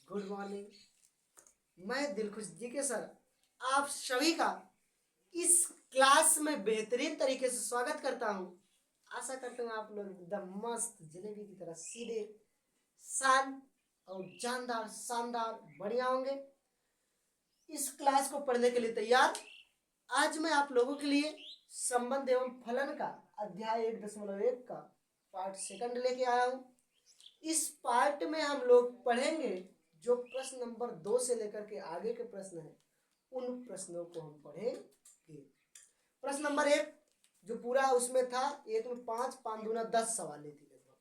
Good morning. मैं दिलखुश जी के sir आप सभी का इस क्लास में बेहतरीन तरीके से स्वागत करता हूं। आशा करता हूं आप लोग एकदम मस्त जलेबी की तरह सीधे शांत और जानदार शानदार बढ़िया होंगे। इस क्लास को पढ़ने के लिए तैयार। आज मैं आप लोगों के लिए संबंध एवं फलन का अध्याय 1.1 का पार्ट सेकंड लेके आया हूं। इस पार्ट में हम लोग पढ़ेंगे जो प्रश्न नंबर 2 से लेकर के आगे के प्रश्न हैं, उन प्रश्नों को हम पढ़ेंगे। प्रश्न नंबर 1 जो पूरा उसमें था, एक में 5 5 दूना 10 सवालें थी। लगभग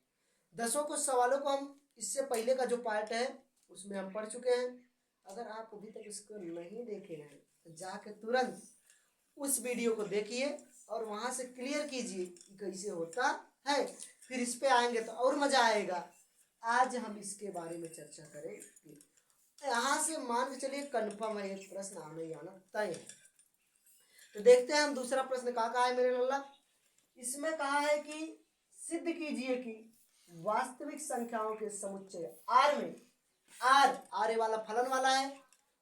10 को सवालों को हम इससे पहले का जो पार्ट है उसमें हम पढ़ चुके हैं। अगर आप अभी तक इसको नहीं देखे हैं तो जाके तुरंत उस वीडियो को देखिए और वहां से क्लियर कीजिए कि कैसे होता है, फिर इस पे आएंगे तो और मजा आएगा। आज हम इसके बारे में चर्चा करेंगे। यहाँ से मान के चलिए कन्फर्म है, एक प्रश्न आना ही आना तय है। तो देखते हैं हम दूसरा प्रश्न कहाँ है मेरे लल्ला। इसमें कहा है कि सिद्ध कीजिए कि वास्तविक संख्याओं के समुच्चय आर में आर वाला फलन वाला है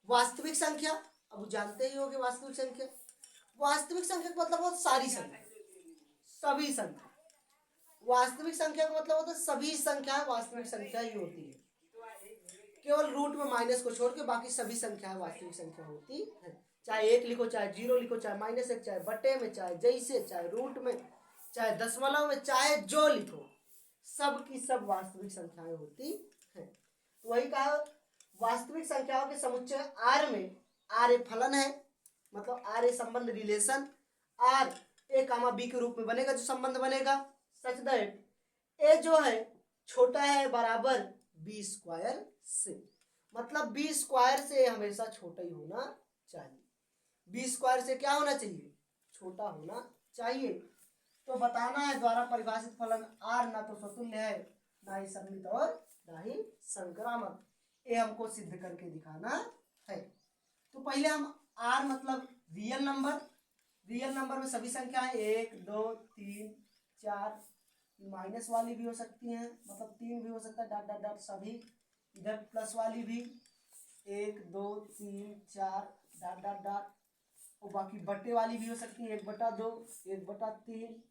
वास्तविक संख्या। अब जानते ही होंगे वास्तविक संख्या, वास्तविक संख्या का मतलब बहुत सारी संख्या, सभी संख्या। वास्तविक संख्या का मतलब होता है सभी संख्याएं वास्तविक संख्या ही होती है। केवल रूट में माइनस को छोड़ के बाकी सभी संख्याएं वास्तविक संख्या होती है। चाहे 1 लिखो, चाहे 0 लिखो, चाहे -1, चाहे बटे में, चाहे जैसे, चाहे रूट में, चाहे दशमलव में, चाहे जो लिखो, सब की सब वास्तविक संख्याएं होती हैं। तो वही कहा वास्तविक संख्याओं के समुच्चय आर में आर ए फलन है, मतलब आर ए संबंध relation R A comma B के रूप में बनेगा जो संबंध बनेगा। सच दैट ए जो है छोटा है बराबर बी स्क्वायर से, मतलब बी स्क्वायर से हमेशा छोटा ही होना चाहिए। बी स्क्वायर से क्या होना चाहिए? छोटा होना चाहिए। तो बताना है द्वारा परिभाषित फलन आर ना तो स्वतुल्य है, ना ही सममित और ना ही संक्रामक। ये हमको सिद्ध करके दिखाना है। तो पहले हम आर मतलब रियल नंबर में सभी संख्याएं 1 2 3 4 माइनस वाली भी हो सकती हैं, मतलब 3 भी हो सकता है, डॉट डॉट डॉट सभी। इधर प्लस वाली भी 1 2 3 4 डॉट डॉट डॉट, और बाकी बटे वाली भी हो सकती है 1/2 1/3,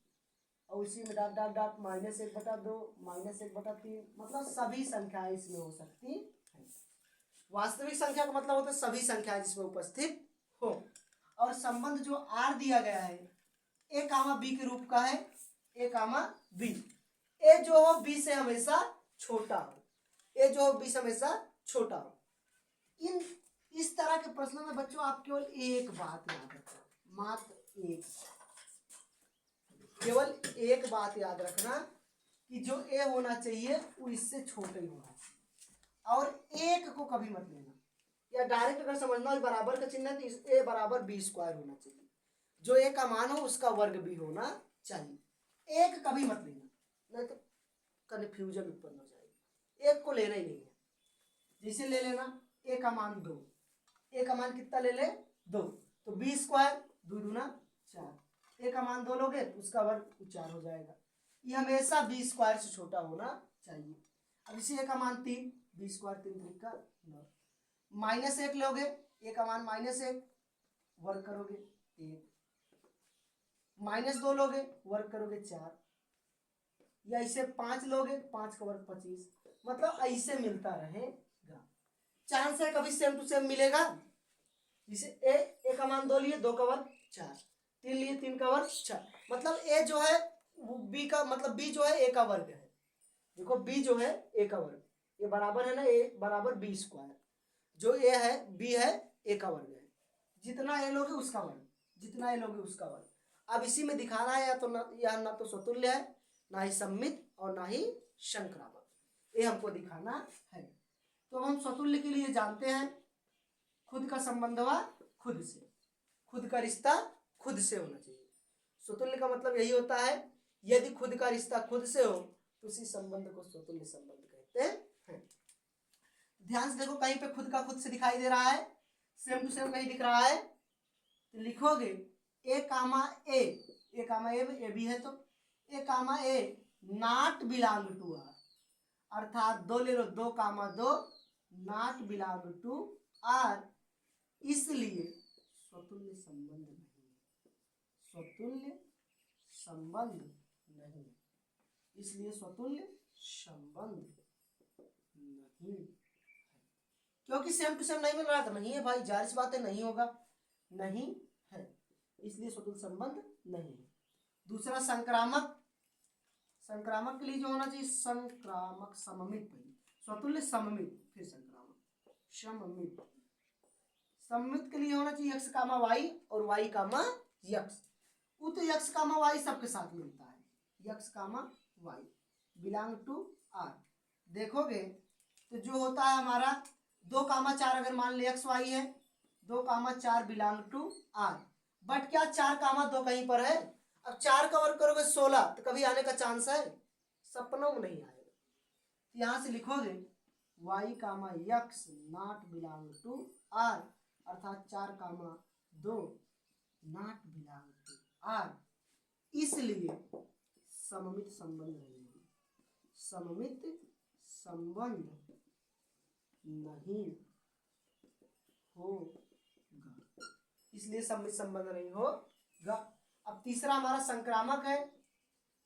और उसी में डॉट डॉट डॉट -1/2 -1/3, मतलब सभी संख्याएं इसमें हो सकती है। वास्तविक संख्या का मतलब होता है सभी संख्याएं जिसमें उपस्थित हो। और संबंध जो आर दिया गया है ए कामा बी के रूप का है, ए कामा बी। ए जो हो बी से हमेशा छोटा हो, ए जो हो बी से हमेशा छोटा हो। इन इस तरह के प्रश्नों में बच्चों आप केवल एक बात याद रखना, मात्र एक, केवल एक बात याद रखना कि जो ए होना चाहिए वो इससे छोटा ही होना चाहिए, और एक को कभी मत लेना। या डायरेक्ट अगर समझना हो बराबर का चिन्ह है तो ए बराबर बी स्क्वायर होना चाहिए, जो ए का मान हो उसका वर्ग भी होना चाहिए। एक कभी मत लेना, नहीं तो कन्फ्यूजन उत्पन्न हो जाएगी। एक को लेना ही नहीं है। जैसे ले लेना ए का मान 2, ए का मान कितना ले ले 2, तो बी स्क्वायर 2 दूना 4, ए का मान 2 लोगे तो उसका वर्ग 4 हो जाएगा। ये हमेशा बी स्क्वायर से छोटा होना चाहिए। अब इसी ए का मान 3, बी स्क्वायर 3 3 का 9, -1 लोगे ए का मान -1 वर्ग करोगे 1, -2 लोगे वर्ग करोगे 4, या इसे 5 लोगे 5 का वर्ग 25, मतलब ऐसे मिलता रहेगा। चांस है कभी सेम टू सेम मिलेगा। जिसे ए का मान 2 लिए 2 का वर्ग 4, 3 लिए 3 का वर्ग 4, मतलब ए जो है वो बी का, मतलब बी जो है ए का वर्ग है। देखो बी जो है ए का वर्ग, ये बराबर है ना ए बराबर बी स्क्वायर, जो ए है बी है ए का वर्ग है, जितना ए लोगे उसका वर्ग, जितना ए लोगे उसका वर्ग। अब इसी में दिखाना है या तो यह ना तो स्वतुल्य है, ना ही सम्मित और ना ही संक्रामक, ये हमको दिखाना है। तो हम स्वतुल्य के लिए जानते हैं खुद का संबंध हुआ खुद से, खुद का रिश्ता खुद से होना चाहिए। स्वतुल्य का मतलब यही होता है यदि खुद का रिश्ता खुद से हो तो उसी संबंध को स्वतुल्य संबंध कहते हैं। ध्यान से देखो, कहीं पे खुद का खुद से दिखाई दे रहा है, सेम टू सेम कहीं दिख रहा है तो लिखोगे ए कामा ए, ए कामा ए भी है तो ए comma A not belong to R, अर्थात 2 ले लो 2 कामा 2 नॉट बिलोंग टू आर, इसलिए स्वतुल्य संबंध नहीं है, स्वतुल्य संबंध नहीं है, इसलिए स्वतुल्य संबंध नहीं है। क्योंकि सेम टू सेम नहीं मिल रहा था, नहीं है भाई, जाहिर सी बात है नहीं होगा, नहीं है, इसलिए स्वतुल्य संबंध नहीं है। दूसरा संक्रामक, संक्रामक के लिए जो होना चाहिए संक्रामक सममित, स्वतुल्य सममित, फिर संक्रामक सममित, सममित के लिए होना चाहिए x कामा y और y कामा x। वो तो x कामा y सबके साथ मिलता है, x comma y belong to r। देखोगे तो जो होता है हमारा 2,4 अगर मान ले x y है, 2,4 बिलोंग टू r, बट क्या 4,2 कहीं पर है? अब 4 का वर्ग करोगे 16, तो कभी आने का चांस है? सपनों में नहीं आएगा। यहां से लिखोगे y comma x not belong to r, अर्थात 4,2 नॉट बिलोंग टू r, इसलिए सममित संबंध नहीं है, सममित संबंध नहीं होगा, इसलिए सममित संबंध नहीं होगा। अब तीसरा हमारा संक्रामक है,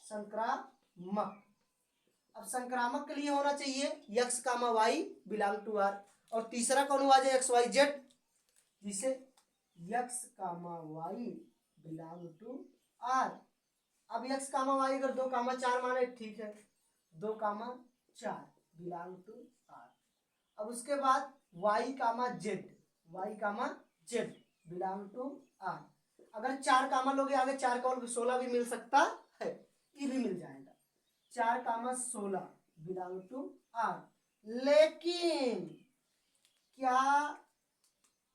संक्रामक। अब संक्रामक के लिए होना चाहिए x comma y belong to r, और तीसरा कौन हुआ जाए x y z, जिसे x comma y belong to r। अब x कामा y अगर 2,4 माने, ठीक है, 2,4 बिलोंग टू r। अब उसके बाद y comma z, y comma z belong to r। अगर 4 कामा लोगे आगे 4 का 16 भी मिल सकता है, ये भी मिल जाएगा, 4,16 बिलोंग टू r। लेकिन क्या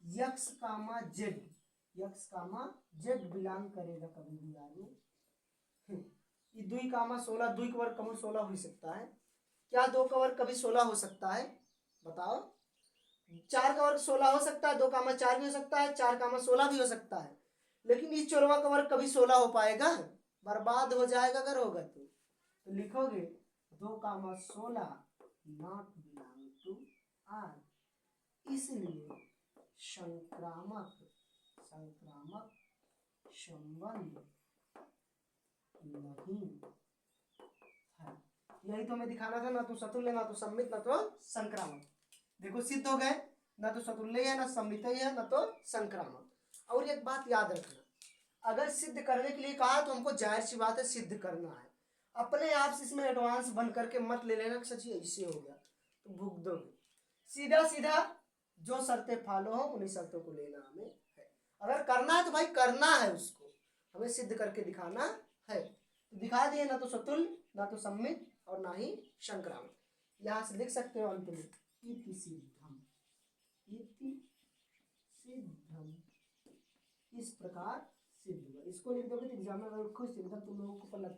x कामा z, x कामा z बिलोंग करेगा कभी भी r में? ये 2,16, 2 का वर्ग कम 16 हो सकता है क्या? 2 का वर्ग कभी 16 हो सकता है? बताओ। 4 का वर्ग 16 हो सकता है, 2,4 भी हो सकता है, 4,16 भी हो सकता है, लेकिन इस 14 का वर्ग कभी 16 हो पाएगा? बर्बाद हो जाएगा अगर होगा तो लिखोगे 2,16 नॉट बिलोंग टू r, इसलिए संक्रामक संक्रामक संबंध नहीं है। यही तो मैं दिखाना था, ना तो सतुल्य, ना तो सम्मित, ना तो संक्रामक। देखो सिद्ध हो गए, ना तो सतुल्य है, ना सम्मित है, ना तो संक्रामक। और एक बात याद रखना, अगर सिद्ध करने के लिए कहा तो हमको जाहिर सी बात है सिद्ध करना है, अपने आप से इसमें एडवांस बन करके मत ले लेना कि सच ऐसे हो गया तो भुग दोगे। सीधा सीधा जो शर्तें फॉलो हो उन्हीं शर्तों को लेना हमें है। अगर करना है तो भाई करना है, उसको हमें सिद्ध करके दिखाना है। तो दिखा दिए, ना तो सतुल्य, ना तो सम्मित, और ना ही संक्रामक। यहां से लिख सकते हो अंत में इति सिद्धम, इति सिद्धम, इस प्रकार सिद्ध हुआ। इसको लिख दोगे तो एग्जाम में खुश एकदम तुम लोगों को पलट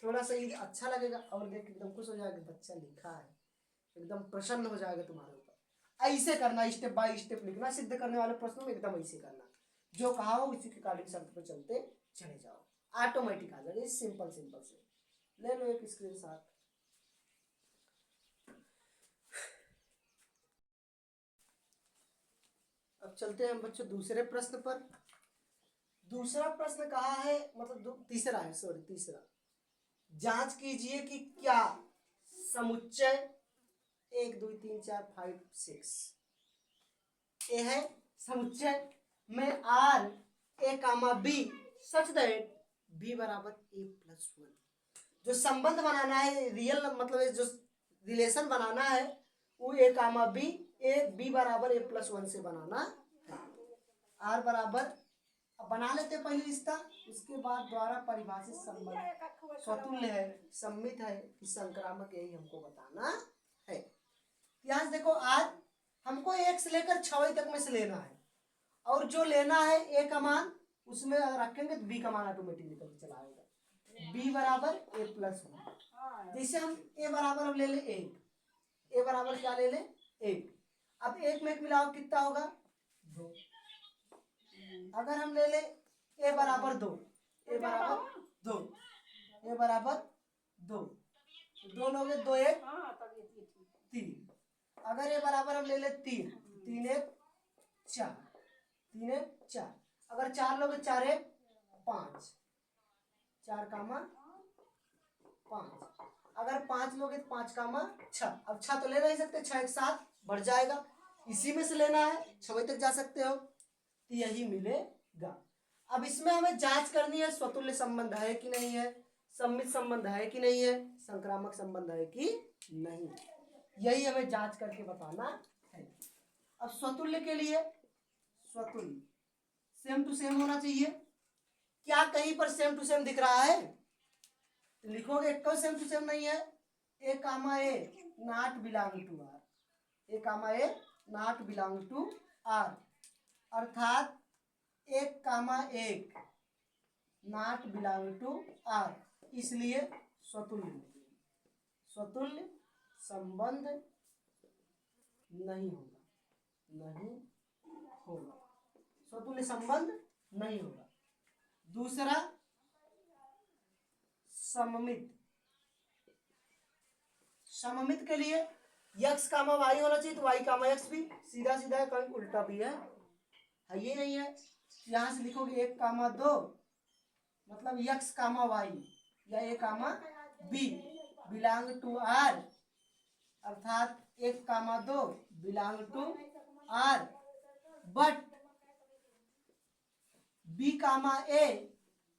थोड़ा सा ये अच्छा लगेगा, और देख एकदम खुश हो जाएगा, बच्चा लिखा है, एकदम प्रसन्न हो जाएगा तुम्हारे ऊपर। ऐसे करना, स्टेप बाय स्टेप लिखना, सिद्ध करने वाले प्रश्नों में एकदम ऐसे करना, जो कहा हो उसी के कालिक शब्द पर चलते चले जाओ, ऑटोमेटिक आ जाएगा। सिंपल सिंपल से ले लो एक स्क्रीनशॉट। अब चलते हैं हम बच्चों दूसरे प्रश्न पर। दूसरा प्रश्न कहा है, मतलब तीसरा है, सॉरी तीसरा। जांच कीजिए कि क्या समुच्चय 1 2 3 4 5 6 ए है समुच्चय में R A comma B such that B बराबर ए प्लस 1। जो संबंध बनाना है, रियल मतलब जो रिलेशन बनाना है, वो ए कामा बी, ए बी बराबर ए प्लस 1 से बनाना है। आर बराबर, अब बना लेते पहले रिश्ता, उसके बाद द्वारा परिभाषित संबंध स्वतुल्य है, सम्मित है कि संक्रामक, यही हमको बताना है। यहाँ देखो आज हमको 1 से लेकर 6 तक में से लेना है, और जो लेना है ए का मान उसमें रखेंगे तो बी का मान ऑटोमेटिक निकल के चला आएगा। बी बराबर ए प्लस 1। जैसे हम ए बराबर हम ले ले 1, ए बराबर क्या ले ले 1। अब 1 में 1 मिलाओ कितना होगा 2। अगर हम ले ले ए बराबर 2, ए बराबर 2, ए बराबर 2, 2 लोगे 2 1 3। अगर ये बराबर हम ले ले 3, 3 1 4, 3 1 4, अगर 4 लोगे 4 1 5, 4 कामा 5, अगर 5 लोगे तो 5 कामा 6। अब 6 तो ले नहीं सकते, 6 एक साथ बढ़ जाएगा, इसी में से लेना है, 6 तक जा सकते हो, तो यही मिलेगा। अब इसमें हमें जांच करनी है स्वतुल्य संबंध है कि नहीं है, सम्मित संबंध है कि नहीं है, संक्रामक संबंध है कि नहीं, यही हमें जांच करके बताना है। अब स्वतुल्य के लिए स्वतुल्य सेम टू सेम होना चाहिए। क्या कहीं पर सेम टू सेम दिख रहा है? तो लिखोगे क्यों सेम टू सेम नहीं है? A comma A not belong to R, A comma A not belong to R, अर्थात 1 comma 1 not belong to R, इसलिए स्वतुल्य स्वतुल्य संबंध नहीं होगा, नहीं होगा, स्वतुल्य संबंध नहीं होगा। दूसरा सममित, सममित के लिए x कामा y होना चाहिए, तो y कामा x भी सीधा सीधा है, कहीं उल्टा भी है ये नहीं है। यहां से लिखोगे 1 कामा 2 मतलब x कामा y या a comma b belong to r, अर्थात 1 comma 2 belong to r, but b comma a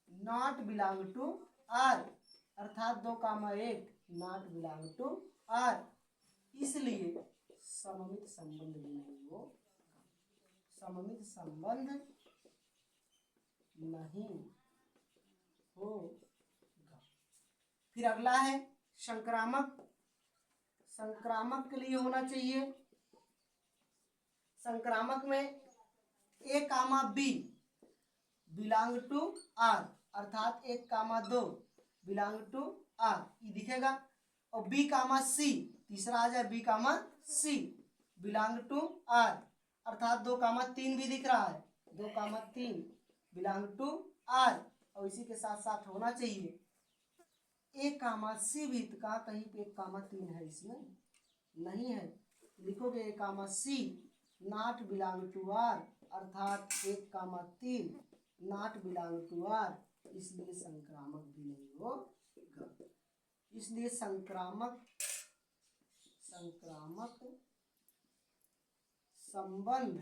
not belong to r, अर्थात 2 comma 1 not belong to r, इसलिए सममित संबंध भी नहीं हो, सममित संबंध नहीं होगा। फिर अगला है संक्रामक, संक्रामक के लिए होना चाहिए, संक्रामक में a comma b belong to r, अर्थात 1 कामा 2 बिलोंग टू r, ये दिखेगा, और b कामा c तीसरा आ जाए, b comma c belong to r, अर्थात 2 कामा 3 भी दिख रहा है, 2 कामा 3 बिलोंग टू r, और इसी के साथ साथ होना चाहिए a कामा c भी, तो कहा कहीं पे 1 कामा 3 है, इसमें नहीं है, लिखोगे a comma c not belong to r, अर्थात 1 comma 3 not belong to r, इसलिए संक्रामक भी नहीं होगा, इसलिए संक्रामक संक्रामक संबंध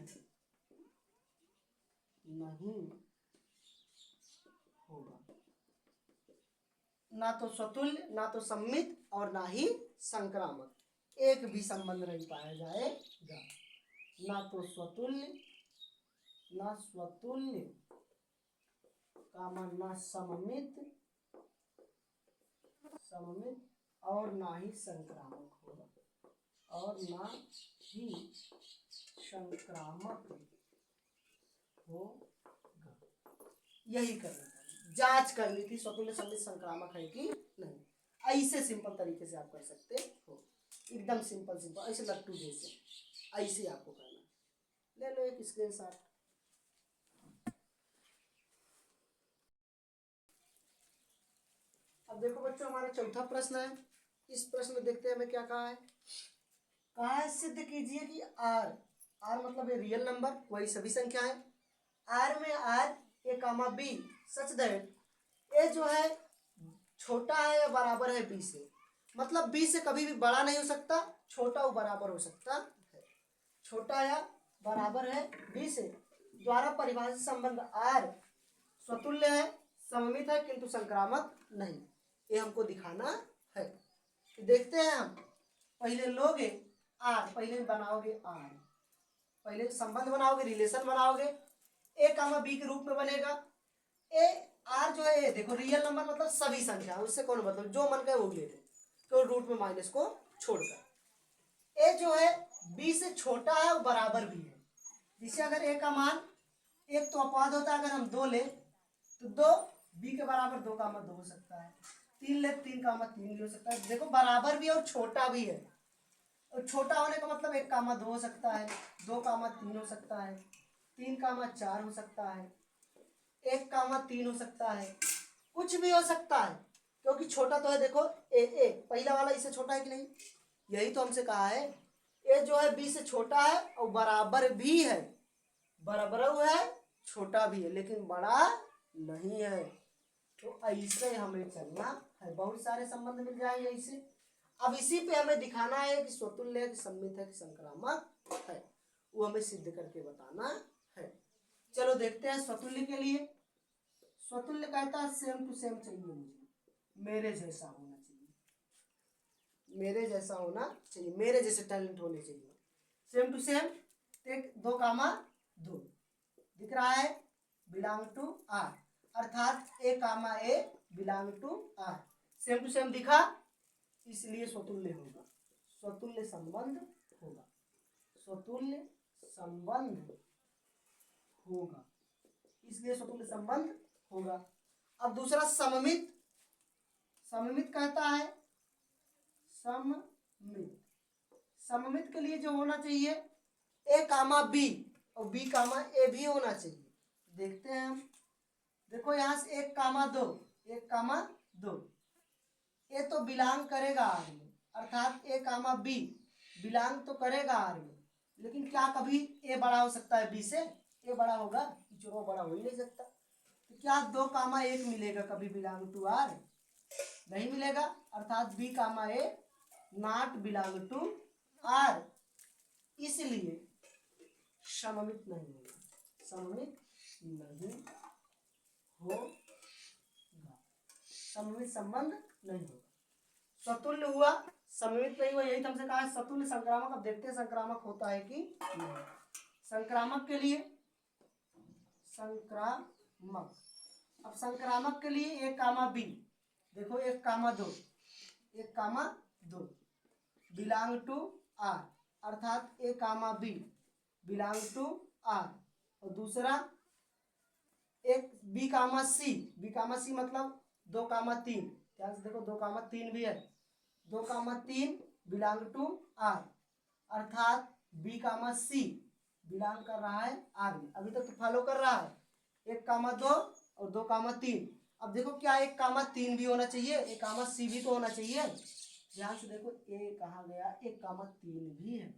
नहीं होगा, ना तो स्वतुल्य, ना तो सम्मित, और ना ही संक्रामक, एक भी संबंध नहीं पाया जाएगा, ना तो स्वतुल्य, ना स्वतुल्य कामा ना सममित, सममित और ना ही संक्रामक होगा, और ना ही संक्रामक होगा, यही करना था, जांच करनी थी स्वतुल्य सम्मित संक्रामक है कि नहीं। ऐसे सिंपल तरीके से आप कर सकते हो, एकदम सिंपल सिंपल, ऐसे लट्टू जैसे, ऐसे आपको करना। ले लो एक स्क्रीनशॉट। अब देखो बच्चों, हमारा चौथा प्रश्न है, इस प्रश्न में देखते हैं हमें क्या कहा है। कहा है सिद्ध कीजिए कि आर, आर मतलब ये रियल नंबर, वही सभी संख्या है, आर में R A comma B such that A जो है छोटा है या बराबर है बी से, मतलब बी से कभी भी बड़ा नहीं हो सकता, छोटा और बराबर हो सकता है, छोटा या बराबर है बी से, द्वारा परिभाषित संबंध आर स्वतुल्य है, सममित है किंतु संक्रामक नहीं, ये हमको दिखाना है। तो देखते हैं हम, पहले लोगे आर, पहले बनाओगे आर, पहले संबंध बनाओगे, रिलेशन बनाओगे, ए कामा बी के रूप में बनेगा, ए आर जो है, देखो रियल नंबर मतलब सभी संख्या, उससे कौन मतलब जो मन का वो ले लो, तो रूट में माइनस को छोड़कर, ए जो है बी से छोटा है और बराबर भी है, जिसे अगर ए का मान, एक तो अपवाद होता है, अगर हम 2 ले तो 2 बी के बराबर 2 कामा 2 हो सकता है, 3 ले 3 कामा 3 भी हो सकता है, देखो बराबर भी है और छोटा भी है, और छोटा होने का मतलब 1 कामा 2 हो सकता है, 2 कामा 3 हो सकता है, 3 कामा 4 हो सकता है, 1 कामा 3 हो सकता है, कुछ भी हो सकता है, क्योंकि छोटा तो है, देखो ए ए पहला वाला इससे छोटा है कि नहीं, यही तो हमसे कहा है, ए जो है बी से छोटा है और बराबर भी है, बराबर है, छोटा भी है, लेकिन बड़ा नहीं है। तो ऐसे हमें चलना है, बहुत सारे संबंध मिल जाएंगे ऐसे। अब इसी पे हमें दिखाना है कि स्वतुल्य है कि सम्मित है कि संक्रामक है, वो हमें सिद्ध करके बताना है। चलो देखते हैं स्वतुल्य के लिए। स्वतुल्य कहता है सेम टू सेम चाहिए मुझे, मेरे जैसा होना चाहिए, मेरे जैसा होना चाहिए, मेरे जैसे टैलेंट होने चाहिए। सेम टू सेम, एक 2, दिख रहा है, बिलोंग टू आर, अर्थात A, belong to R, same to same दिखा, इसलिए स्वतुल्य होगा, स्वतुल्य संबंध होगा, स्वतुल्य संबंध होगा, इसलिए स्वतुल्य संबंध होगा। अब दूसरा सममित, सममित कहता है, सममित, सममित के लिए जो होना चाहिए A, B और B, A भी होना चाहिए। देखते हैं हम, देखो यहां से 1, 2, ये तो बिलोंग करेगा आर में, अर्थात A, B बिलोंग तो करेगा आर में, लेकिन क्या कभी ए बड़ा हो सकता है बी से? ए बड़ा होगा? जो बड़ा हो ही नहीं सकता। तो क्या 2, 1 मिलेगा कभी बिलोंग टू आर? नहीं मिलेगा, अर्थात B, A not belong to R, इसलिए सममित नहीं होगा, सममित नहीं होगा, सममित संबंध नहीं होगा। स्वतुल्य हुआ, सममित नहीं हुआ, यही तो हमसे कहा है स्वतुल्य संक्रामक। अब देखते हैं संक्रामक होता है कि नहीं। संक्रामक के लिए, संक्रामक, अब संक्रामक के लिए A, B, देखो 1, 2 बिलोंग टू आर, अर्थात A, B belong to R, और दूसरा एक B, C मतलब 2, 3, ध्यान से देखो 2, 3 भी है, 2, 3 बिलोंग टू आर, अर्थात B, C बिलोंग कर रहा है आर में, अभी तक तो फॉलो कर रहा है। 1, 2 और 2, 3, अब देखो क्या 1, 3 भी होना चाहिए, 1, C भी तो होना चाहिए। ध्यान से देखो ए कहा गया, 1, 3 भी है,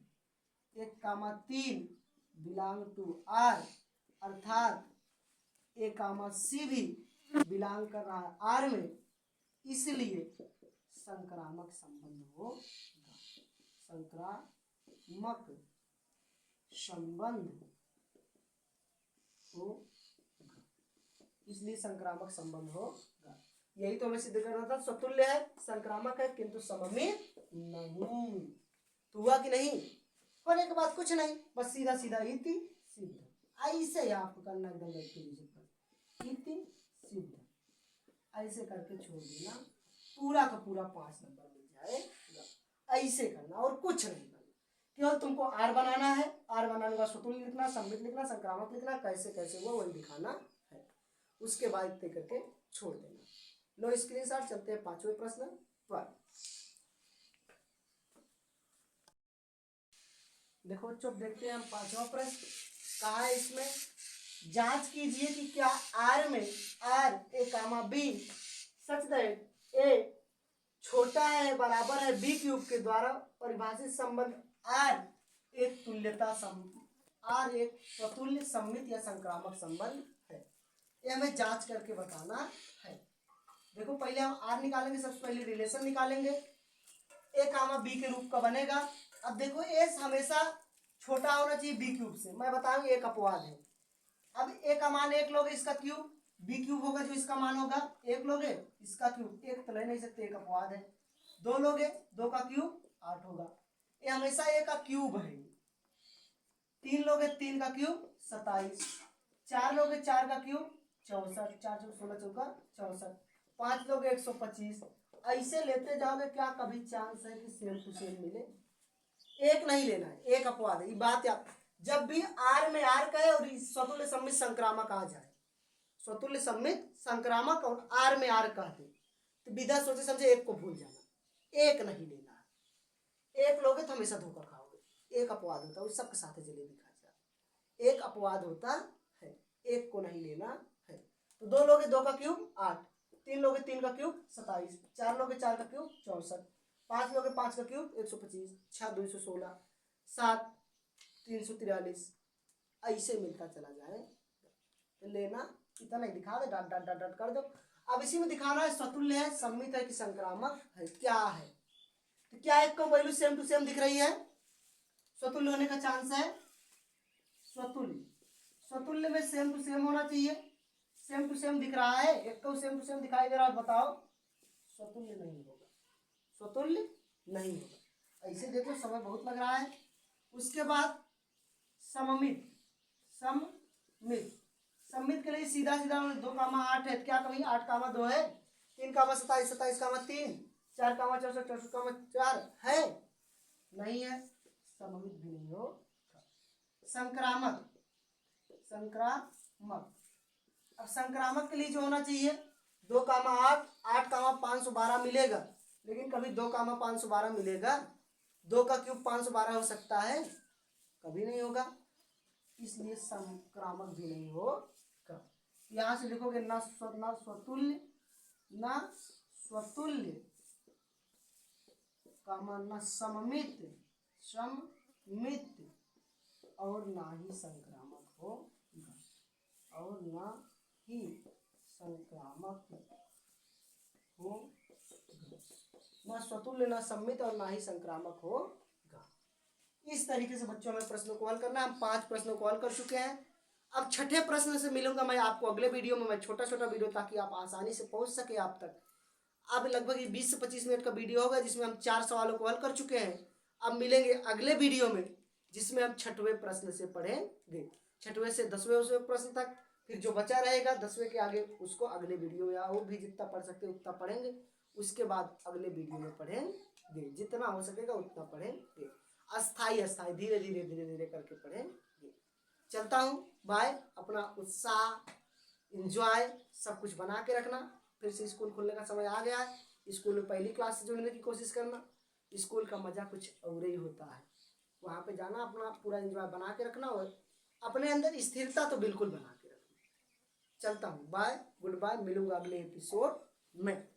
1, 3 बिलोंग टू आर, अर्थात A, C भी बिलोंग कर रहा है आर में, इसलिए संक्रामक संबंध होगा, संक्रामक संबंध होगा, इसलिए संक्रामक संबंध होगा। यही तो हमें सिद्ध करना था, स्वतुल्य है, संक्रामक है, किंतु सममित नहीं। तो हुआ कि नहीं? होने के बाद कुछ नहीं, बस सीधा सीधा इति सिद्ध, ऐसे ही आपको करना, एकदम इति सिद्ध, ऐसे करके छोड़ देना, पूरा का पूरा 5 नंबर मिल जाएगा। ऐसे करना और कुछ नहीं करना, केवल तुमको आर बनाना है, आर बनाने का स्वतुल्य लिखना, सम्मित लिखना, संक्रामक लिखना, कैसे कैसे हुआ वही दिखाना है, उसके बाद इतने करके छोड़ देना। लो स्क्रीनशॉट, चलते हैं 5वें प्रश्न पर। देखो बच्चों, देखते हैं हम 5वां प्रश्न, कहा है इसमें, जांच कीजिए कि क्या आर में A, B सच दैट ए छोटा है बराबर है B³ के द्वारा परिभाषित संबंध आर एक तुल्यता आर एक स्वतुल्य सम्मित या संक्रामक संबंध है। ये हमें जांच करके बताना है। देखो पहले हम आर निकालेंगे, सबसे पहले रिलेशन निकालेंगे, A, B के रूप का बनेगा। अब देखो ए हमेशा छोटा होना चाहिए B³ से, मैं बताऊंगी एक अपवाद है। अब ए का मान 1 लोगे, इसका क्यूब, B³ होगा जो इसका मान होगा 1 लोगे, इसका क्यूब 1 तो ले नहीं सकते, एक अपवाद है। 2 लोगे, 2 का क्यूब 8 होगा, ये हमेशा ए का क्यूब है। 3 लोगे, 3 का क्यूब 27, 4 लोगे, 4 का क्यूब 64, 4 चौक 16 चौका 64, 5 लोगे 125, ऐसे लेते जाओगे, क्या कभी चांस है कि सेम टू सेम मिले? एक नहीं लेना है, एक अपवाद है, ये बात याद। जब भी आर में आर कहे और स्वतुल्य सम्मित संक्रामक आ जाए, स्वतुल्य सम्मित संक्रामक और आर में आर कहते, तो विधा सोचे समझे एक को भूल जाना, एक नहीं लेना है। एक लोगे तो हमेशा धोखा खाओगे, एक अपवाद होता है, उस सबके साथ जलेबी खा जाए, एक अपवाद होता है, एक को नहीं लेना है। तो 2 लोगे, 2 का क्यूब 8, 3 लोगे, 3 का क्यूब 27, 4 लोगे, 4 का क्यूब 64, 5 लोगे, 5 का क्यूब 125, 6 216, 7 343 ऐसे मिलता चला जाए। तो लेना इतना ही दिखा दे, डॉट डॉट डॉट डॉट कर दो। अब इसी में दिखाना है स्वतुल्य है, सममित है कि संक्रामक है, क्या है। तो क्या एक को वैल्यू सेम टू सेम दिख रही है, स्वतुल्य होने का चांस है। स्वतुल्य, स्वतुल्य में सेम टू सेम होना चाहिए। सेम टू सेम दिख रहा है, एक को सेम टू सेम दिखाई दे रहा है, बताओ स्वतुल्य नहीं होगा, स्वतुल्य नहीं होगा। ऐसे देखो समय बहुत लग रहा है। उसके बाद सममित, सममित, सममित के लिए सीधा सीधा 2,8 है, क्या कमी 8,2 है, 3,27 27,3 4,64 64,4 है, नहीं है, सममित भी नहीं हो। संक्रामक, संक्रामक, अब संक्रामक के लिए जो होना चाहिए 2,8 8,512 मिलेगा, लेकिन कभी 2,512 मिलेगा, 2 का क्यूब 512 हो सकता है, कभी नहीं होगा, इसलिए संक्रामक भी नहीं होगा। यहां से लिखोगे न स्वतुल्य, न स्वतुल्य कामा न सममित, सममित और ना ही संक्रामक होगा, और ना ही संक्रामक हो, ना स्वतुल्य ना सम्मित और ना ही संक्रामक होगा। इस तरीके से बच्चों में प्रश्नों को हल करना। हम 5 प्रश्नों को हल कर चुके हैं। अब छठे प्रश्न से मिलूंगा मैं आपको अगले वीडियो में, मैं छोटा छोटा वीडियो ताकि आप आसानी से पहुंच सके आप तक। अब लगभग 20 से 25 मिनट का वीडियो होगा जिसमें हम 4 सवालों को हल कर चुके हैं। अब मिलेंगे अगले वीडियो में जिसमें हम छठवें प्रश्न से पढ़ेंगे, छठवें से 10वें प्रश्न तक, फिर जो बचा रहेगा 10वें के आगे उसको अगले वीडियो या वो भी जितना पढ़ सकते उतना पढ़ेंगे। उसके बाद अगले वीडियो में पढ़ेंगे, जितना हो सकेगा उतना पढ़ेंगे, अस्थाई अस्थाई धीरे धीरे धीरे धीरे करके पढ़ेंगे। चलता हूँ, बाय। अपना उत्साह, इंजॉय सब कुछ बना के रखना। फिर से स्कूल खुलने का समय आ गया है, स्कूल में पहली क्लास से जुड़ने की कोशिश करना। स्कूल का मजा कुछ और ही होता है, वहाँ पे जाना, अपना पूरा एंजॉय बना के रखना और अपने अंदर स्थिरता तो बिल्कुल बना के रखना। चलता हूँ, बाय, गुड बाय, मिलूंगा अगले एपिसोड में।